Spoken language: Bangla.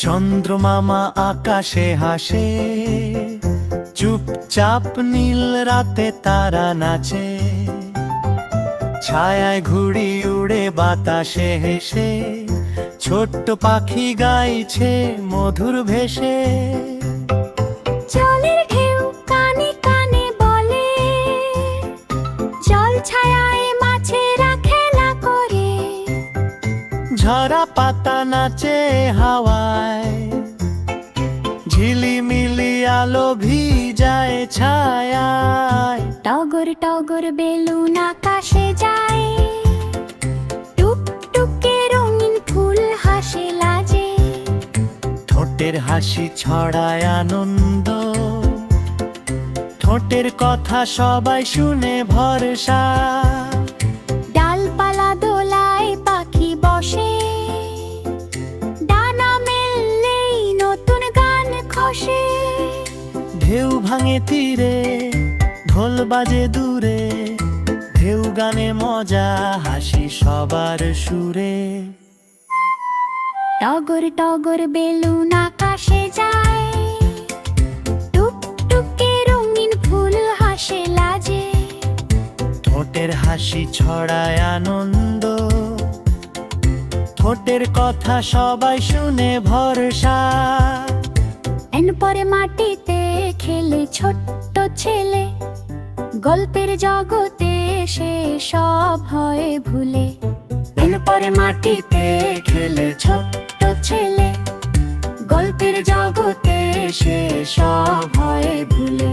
চন্দ্রমামা আকাশে হাসে, চুপচাপ নীল রাতে তারা নাচে। ছায়ায় ঘুড়ি উড়ে বাতাসে হেসে, ছোট্ট পাখি গাইছে মধুর ভেসে। জলের ঢেউ কানে কানে বলে, জল ছায়ায় মাছেরা খেলা করে। ঝরা পাতা নাচে হাওয়ায়, ঝিলিমিলি আলো ভিজায় ছায়ায়। টগর টগর বেলুন আকাশে যায়, টুকটুকে রঙিন ফুল হাসে লাজে। ঠোঁটের হাসি ছড়ায় আনন্দ, ঠোঁটের কথা সবাই শুনে ভরসা। ডালপালা দোলায় পাখি বসে, ডানা মেললেই নতুন গান খসে। ঢেউ ভাঙে তীরে, ঢোল বাজে দূরে, ঢেউ গানে মজা হাসি সবার সুরে। টগর টগর বেলুন আকাশে যায়, টুকটুকে রঙিন ফুল হাসে লাজে। ঠোঁটের হাসি ছড়ায় আনন্দ, ঠোঁটের কথা সবাই শুনে ভরসা। পরে মাটিতে খেলে ছোট্ট ছেলে, গল্পের জগতে সে সব হয় ভুলে। পরে মাটিতে খেলে ছোট্ট ছেলে, গল্পের জগতে সে সব হয় ভুলে।